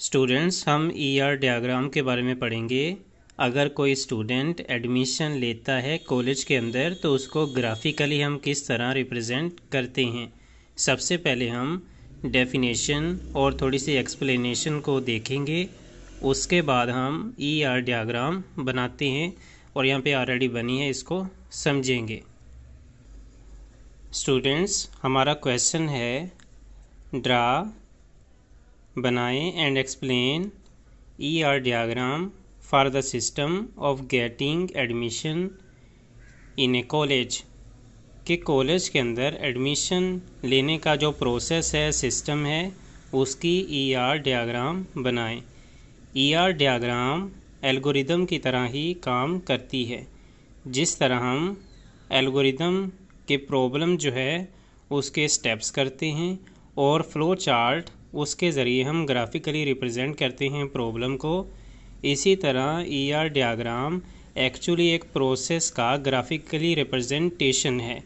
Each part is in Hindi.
स्टूडेंट्स, हम ईआर डायग्राम के बारे में पढ़ेंगे। अगर कोई स्टूडेंट एडमिशन लेता है कॉलेज के अंदर तो उसको ग्राफिकली हम किस तरह रिप्रेजेंट करते हैं। सबसे पहले हम डेफिनेशन और थोड़ी सी एक्सप्लेनेशन को देखेंगे। उसके बाद हम ईआर डायग्राम बनाते हैं और यहाँ पे ऑलरेडी बनी है, इसको समझेंगे। स्टूडेंट्स, हमारा क्वेश्चन है ड्रा बनाएं and explain ER diagram for the system of getting admission in a college. कि कॉलेज के अंदर एडमिशन लेने का जो प्रोसेस है, सिस्टम है, उसकी ईआर डायग्राम बनाएं। ईआर डायग्राम एल्गोरिदम की तरह ही काम करती है। जिस तरह हम एल्गोरिदम के प्रॉब्लम जो है उसके स्टेप्स करते हैं और फ्लो चार्ट उसके ज़रिए हम ग्राफिकली रिप्रेजेंट करते हैं प्रॉब्लम को, इसी तरह ईआर डायग्राम एक्चुअली एक प्रोसेस का ग्राफिकली रिप्रेजेंटेशन है।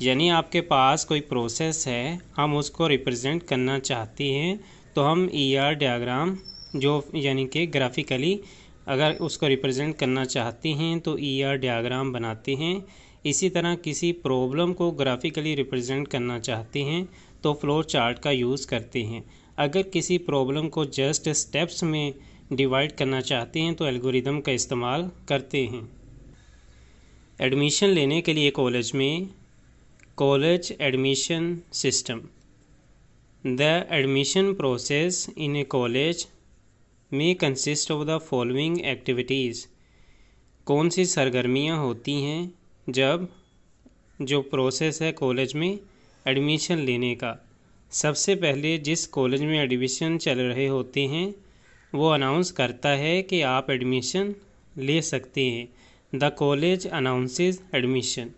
यानी आपके पास कोई प्रोसेस है, हम उसको रिप्रेजेंट करना चाहते हैं तो हम ईआर डायग्राम जो यानी कि ग्राफिकली अगर उसको रिप्रेजेंट करना चाहते हैं तो ईआर डायग्राम बनाते हैं। इसी तरह किसी प्रॉब्लम को ग्राफिकली रिप्रेजेंट करना चाहते हैं तो फ्लो चार्ट का यूज़ करते हैं। अगर किसी प्रॉब्लम को जस्ट स्टेप्स में डिवाइड करना चाहते हैं तो एल्गोरिदम का इस्तेमाल करते हैं। एडमिशन लेने के लिए कॉलेज में college admission system. The admission process in a college में consist of the following activities. कौन सी सरगर्मियाँ होती हैं जब जो प्रोसेस है कॉलेज में एडमिशन लेने का। सबसे पहले जिस कॉलेज में एडमिशन चल रहे होते हैं वो अनाउंस करता है कि आप एडमिशन ले सकते हैं। The college announces admission.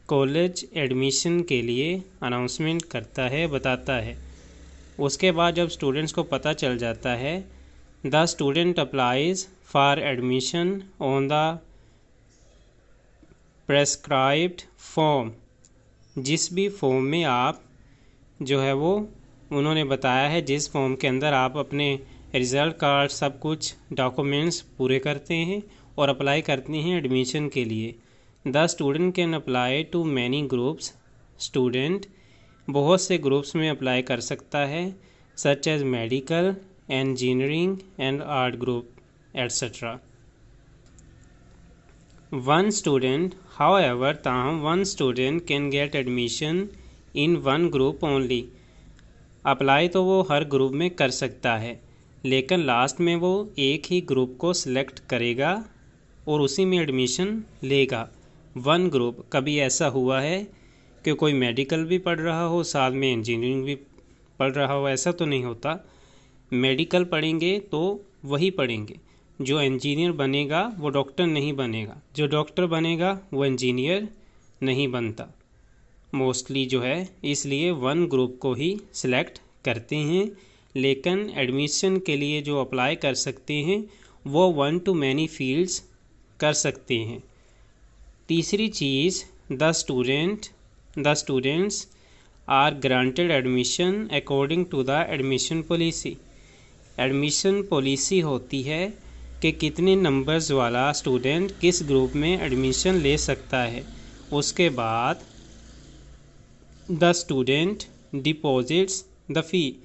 College admission के लिए अनाउंसमेंट करता है, बताता है। उसके बाद जब स्टूडेंट्स को पता चल जाता है, the student applies for admission on the prescribed form. जिस भी फॉर्म में आप जो है वो उन्होंने बताया है, जिस फॉर्म के अंदर आप अपने रिज़ल्ट कार्ड सब कुछ डॉक्यूमेंट्स पूरे करते हैं और अप्लाई करते हैं एडमिशन के लिए। The student can apply to many groups. Student बहुत से ग्रुप्स में अप्लाई कर सकता है, such as medical, engineering and art group etcetera. One student however, ताहम one student can get admission in one group only. Apply तो वो हर ग्रुप में कर सकता है, लेकिन लास्ट में वो एक ही ग्रुप को सिलेक्ट करेगा और उसी में एडमिशन लेगा। One group. कभी ऐसा हुआ है कि कोई मेडिकल भी पढ़ रहा हो साथ में इंजीनियरिंग भी पढ़ रहा हो? ऐसा तो नहीं होता। मेडिकल पढ़ेंगे तो वही पढ़ेंगे, जो इंजीनियर बनेगा वो डॉक्टर नहीं बनेगा, जो डॉक्टर बनेगा वो इंजीनियर नहीं बनता मोस्टली जो है। इसलिए वन ग्रुप को ही सिलेक्ट करते हैं, लेकिन एडमिशन के लिए जो अप्लाई कर सकते हैं वो वन टू मैनी फील्ड्स कर सकते हैं। तीसरी चीज़, the students are granted admission according to the admission policy. Admission policy होती है कि कितने नंबर्स वाला स्टूडेंट किस ग्रुप में एडमिशन ले सकता है। उसके बाद द स्टूडेंट डिपॉजिट्स द फ़ी।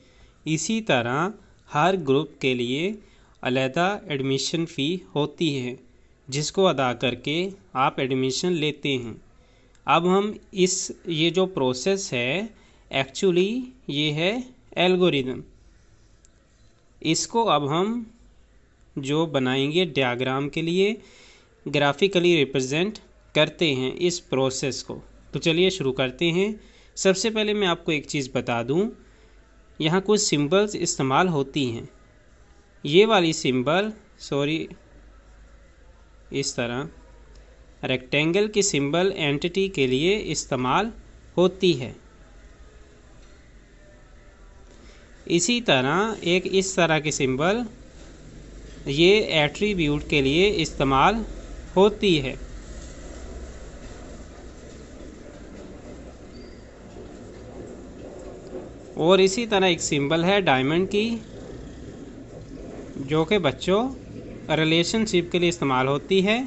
इसी तरह हर ग्रुप के लिए अलहदा एडमिशन फ़ी होती है जिसको अदा करके आप एडमिशन लेते हैं। अब हम ये जो प्रोसेस है एक्चुअली ये है एल्गोरिदम। इसको अब हम जो बनाएंगे डायग्राम के लिए ग्राफिकली रिप्रेजेंट करते हैं इस प्रोसेस को। तो चलिए शुरू करते हैं। सबसे पहले मैं आपको एक चीज़ बता दूं, यहाँ कुछ सिंबल्स इस्तेमाल होती हैं। ये वाली सिंबल इस तरह रेक्टेंगल की सिंबल एंटिटी के लिए इस्तेमाल होती है। इसी तरह एक इस तरह की सिंबल ये एट्रीब्यूट के लिए इस्तेमाल होती है। और इसी तरह एक सिंबल है डायमंड की, जो कि बच्चों रिलेशनशिप के लिए इस्तेमाल होती है,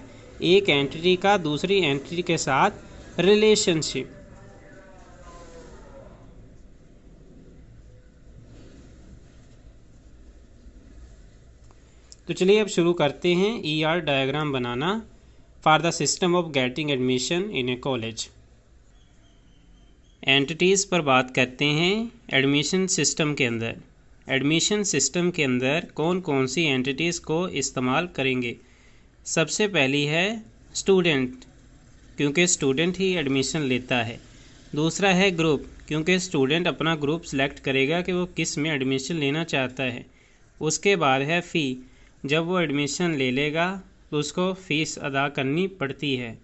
एक एंटिटी का दूसरी एंटिटी के साथ रिलेशनशिप। तो चलिए अब शुरू करते हैं ER diagram banana for the system of getting admission in a college. Entities पर बात करते हैं एडमिशन सिस्टम के अंदर। एडमिशन सिस्टम के अंदर कौन कौन सी एंटिटीज़ को इस्तेमाल करेंगे। सबसे पहली है स्टूडेंट, क्योंकि स्टूडेंट ही एडमिशन लेता है। दूसरा है ग्रुप, क्योंकि स्टूडेंट अपना ग्रुप सेलेक्ट करेगा कि वो किस में एडमिशन लेना चाहता है। उसके बाद है फ़ी, जब वो एडमिशन ले लेगा तो उसको फ़ीस अदा करनी पड़ती है।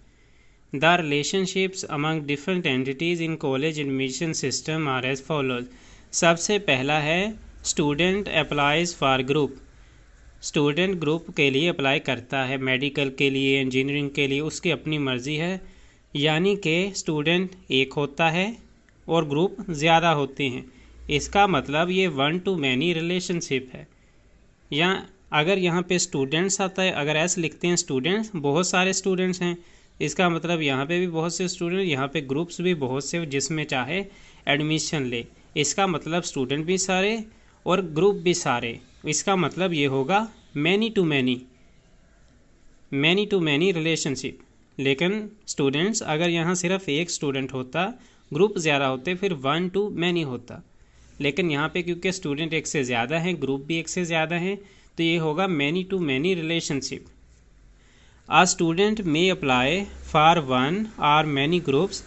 The relationships among different entities in college admission system are as follows. सबसे पहला है student applies for group. Student group के लिए अप्लाई करता है, मेडिकल के लिए, इंजीनियरिंग के लिए, उसकी अपनी मर्ज़ी है। यानी कि स्टूडेंट एक होता है और ग्रुप ज़्यादा होते हैं। इसका मतलब ये 1 to many रिलेशनशिप है। या अगर यहाँ पे स्टूडेंट्स आता है, अगर ऐसे लिखते हैं स्टूडेंट्स, बहुत सारे स्टूडेंट्स हैं, इसका मतलब यहाँ पे भी बहुत से स्टूडेंट, यहाँ पे ग्रुप्स भी बहुत से जिसमें चाहे एडमिशन ले। इसका मतलब स्टूडेंट भी सारे और ग्रुप भी सारे। इसका मतलब ये होगा मैनी टू मैनी रिलेशनशिप। लेकिन स्टूडेंट्स अगर यहाँ सिर्फ एक स्टूडेंट होता, ग्रुप ज़्यादा होते, फिर 1 to many होता। लेकिन यहाँ पे क्योंकि स्टूडेंट एक से ज़्यादा हैं, ग्रुप भी एक से ज़्यादा हैं, तो ये होगा many to many relationship. A student may apply for 1 और मैनी ग्रुप्स,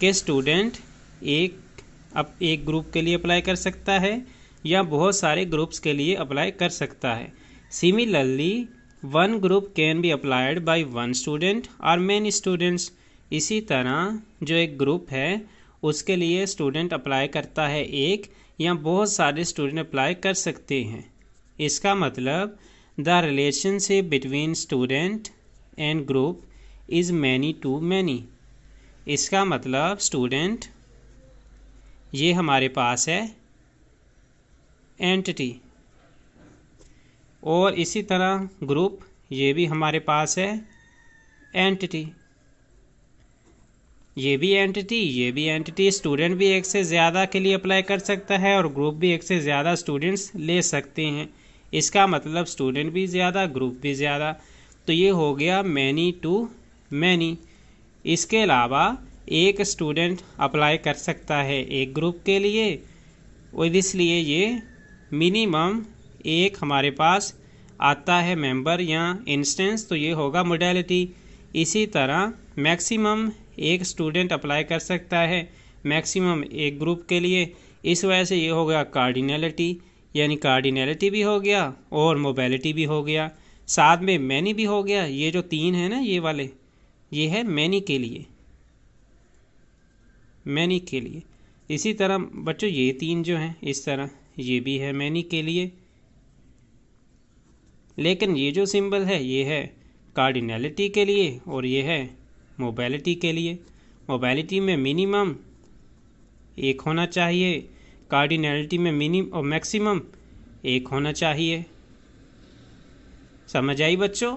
के स्टूडेंट एक ग्रुप के लिए अप्लाई कर सकता है या बहुत सारे ग्रुप्स के लिए अप्लाई कर सकता है। Similarly 1 group can be applied by 1 student और मैनी स्टूडेंट्स। इसी तरह जो एक ग्रुप है उसके लिए स्टूडेंट अप्लाई करता है एक या बहुत सारे स्टूडेंट अप्लाई कर सकते हैं। इसका मतलब the relationship between student and group is many to many. इसका मतलब स्टूडेंट ये हमारे पास है एंटिटी, और इसी तरह ग्रुप ये भी हमारे पास है एंटिटी। ये भी एंटिटी, ये भी एंटिटी। स्टूडेंट भी एक से ज़्यादा के लिए अप्लाई कर सकता है और ग्रुप भी एक से ज़्यादा स्टूडेंट्स ले सकते हैं। इसका मतलब स्टूडेंट भी ज़्यादा, ग्रुप भी ज़्यादा। तो ये हो गया मैनी टू मैनी। इसके अलावा एक स्टूडेंट अप्लाई कर सकता है एक ग्रुप के लिए, और इसलिए ये मिनिमम एक हमारे पास आता है मेंबर या इंस्टेंस, तो ये होगा मोडेलिटी। इसी तरह मैक्सिमम एक स्टूडेंट अप्लाई कर सकता है मैक्सिमम एक ग्रुप के लिए, इस वजह से ये हो गया कार्डिनलिटी, यानी कार्डिनलिटी भी हो गया और मोबिलिटी भी हो गया, साथ में मैनी भी हो गया। ये जो 3 है ना, ये वाले, ये है मैनी के लिए, मैनी के लिए। इसी तरह बच्चों ये 3 जो हैं इस तरह, ये भी है मैनी के लिए। लेकिन ये जो सिंबल है ये है कार्डिनलिटी के लिए और ये है मोबिलिटी के लिए। मोबिलिटी में मिनिमम एक होना चाहिए, कार्डिनलिटी में मिनिमम और मैक्सिमम एक होना चाहिए। समझ आई बच्चों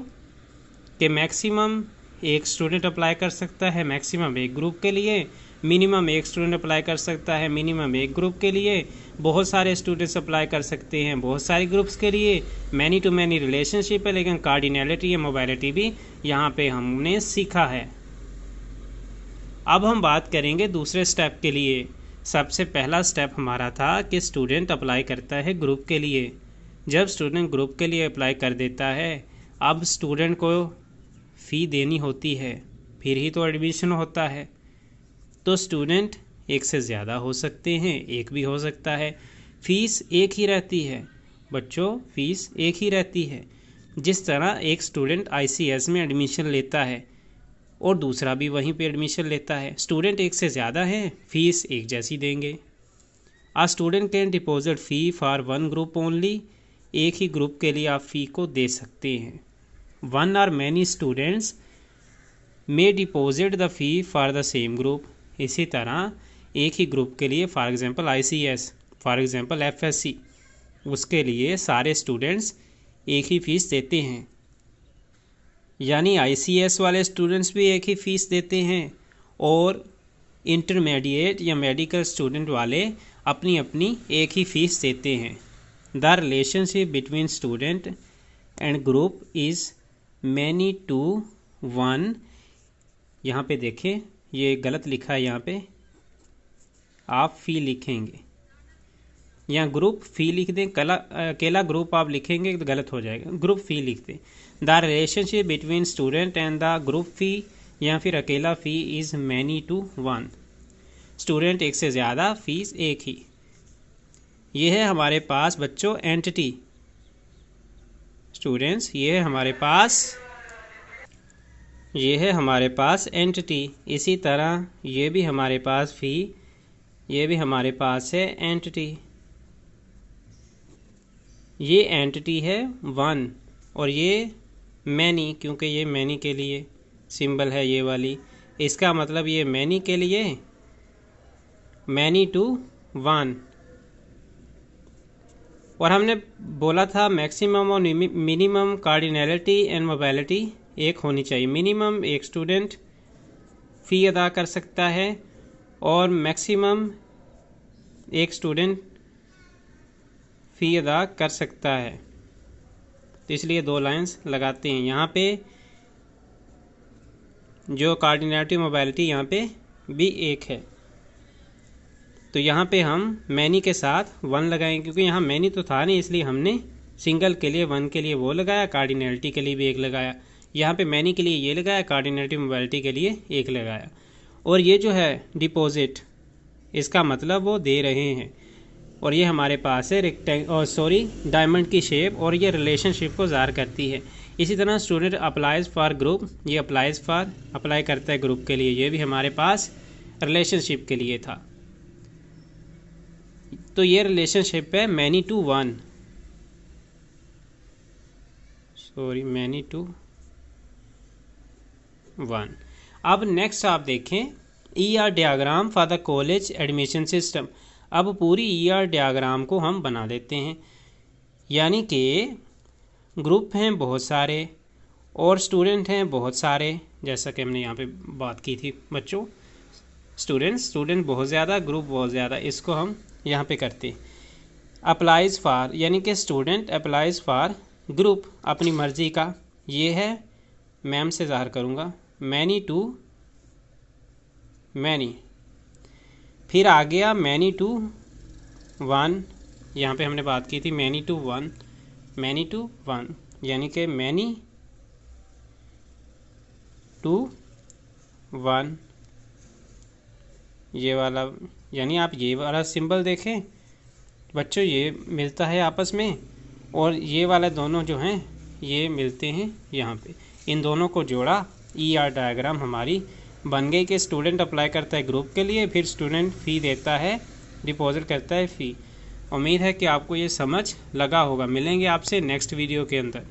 कि मैक्सिमम एक स्टूडेंट अप्लाई कर सकता है मैक्सिमम एक ग्रुप के लिए, मिनिमम एक स्टूडेंट अप्लाई कर सकता है मिनिमम एक ग्रुप के लिए, बहुत सारे स्टूडेंट्स अप्लाई कर सकते हैं बहुत सारे ग्रुप्स के लिए। मैनी टू मैनी रिलेशनशिप है, लेकिन कार्डिनलिटी या मोबिलिटी भी यहाँ पे हमने सीखा है। अब हम बात करेंगे दूसरे स्टेप के लिए। सबसे पहला स्टेप हमारा था कि स्टूडेंट अप्लाई करता है ग्रुप के लिए। जब स्टूडेंट ग्रुप के लिए अप्लाई कर देता है, अब स्टूडेंट को फ़ी देनी होती है, फिर ही तो एडमिशन होता है। तो स्टूडेंट एक से ज़्यादा हो सकते हैं, एक भी हो सकता है। फ़ीस एक ही रहती है बच्चों, फ़ीस एक ही रहती है। जिस तरह एक स्टूडेंट ICS में एडमिशन लेता है और दूसरा भी वहीं पे एडमिशन लेता है, स्टूडेंट एक से ज़्यादा है, फ़ीस एक जैसी देंगे। A student can deposit fee for 1 group only. एक ही ग्रुप के लिए आप फ़ी को दे सकते हैं। 1 और many students may deposit the fee for the same group. इसी तरह एक ही ग्रुप के लिए, for example ICS, for example FSC, उसके लिए सारे स्टूडेंट्स एक ही फ़ीस देते हैं, यानी ICS वाले स्टूडेंट्स भी एक ही फ़ीस देते हैं और इंटरमीडिएट या मेडिकल स्टूडेंट वाले अपनी अपनी एक ही फ़ीस देते हैं। The relationship between student and group is many to one. यहाँ पे देखें, ये गलत लिखा है, यहाँ पे आप फ़ी लिखेंगे, यहाँ ग्रुप फ़ी लिख दें, अकेला ग्रुप आप लिखेंगे तो गलत हो जाएगा, ग्रुप फ़ी लिख दें। The relationship between student and the group fee या फिर अकेला fee is many to one. Student एक से ज़्यादा, फीस एक ही। ये है हमारे पास बच्चों एंटिटी, स्टूडेंट्स ये है हमारे पास एंटिटी। इसी तरह ये भी हमारे पास फ़ी, ये भी हमारे पास है एंटिटी। ये एंटिटी है वन और ये मैनी, क्योंकि ये मैनी के लिए सिंबल है ये वाली, इसका मतलब ये मैनी के लिए मैनी टू वन। और हमने बोला था मैक्सिमम और मिनिमम कार्डिनैलिटी एंड मोबिलिटी एक होनी चाहिए। मिनिमम एक स्टूडेंट फ़ी अदा कर सकता है और मैक्सिमम एक स्टूडेंट फ़ी अदा कर सकता है, तो इसलिए दो लाइंस लगाते हैं। यहाँ पे जो कार्डिनैलिटी मोबिलिटी यहाँ पे भी एक है, तो यहाँ पे हम मैनी के साथ वन लगाएंगे, क्योंकि यहाँ मैनी तो था नहीं, इसलिए हमने सिंगल के लिए वन के लिए वो लगाया, कार्डिनैलिटी के लिए भी एक लगाया। यहाँ पे मैनी के लिए ये लगाया, कार्डिनैलिटी मोबिलिटी के लिए एक लगाया। और ये जो है डिपॉजिट, इसका मतलब वो दे रहे हैं, और ये हमारे पास है डायमंड की शेप, और ये रिलेशनशिप को ज़ाहिर करती है। इसी तरह स्टूडेंट अप्लाइज फॉर ग्रुप, ये अप्लाई करता है ग्रुप के लिए, ये भी हमारे पास रिलेशनशिप के लिए था। तो ये रिलेशनशिप है many to one, many to one. अब नेक्स्ट आप देखें ER diagram for the college admission system. अब पूरी ER डायग्राम को हम बना देते हैं, यानी कि ग्रुप हैं बहुत सारे और स्टूडेंट हैं बहुत सारे, जैसा कि हमने यहाँ पे बात की थी बच्चों, स्टूडेंट बहुत ज़्यादा, ग्रुप बहुत ज़्यादा, इसको हम यहाँ पे करते। अप्लाइज फॉर, यानी कि स्टूडेंट अप्लाइज फॉर ग्रुप अपनी मर्ज़ी का, ये है मैम से ज़ाहिर करूँगा, मैनी टू मैनी। फिर आ गया मैनी टू वन, यहाँ पे हमने बात की थी मैनी टू वन, यानी कि मैनी टू वन, ये वाला, यानी आप ये वाला सिंबल देखें बच्चों, ये मिलता है आपस में, और ये वाला दोनों जो हैं ये मिलते हैं यहाँ पे, इन दोनों को जोड़ा, ER डायग्राम हमारी बन गई कि स्टूडेंट अप्लाई करता है ग्रुप के लिए, फिर स्टूडेंट फ़ी देता है, डिपॉजिट करता है फ़ी। उम्मीद है कि आपको ये समझ लगा होगा। मिलेंगे आपसे नेक्स्ट वीडियो के अंदर।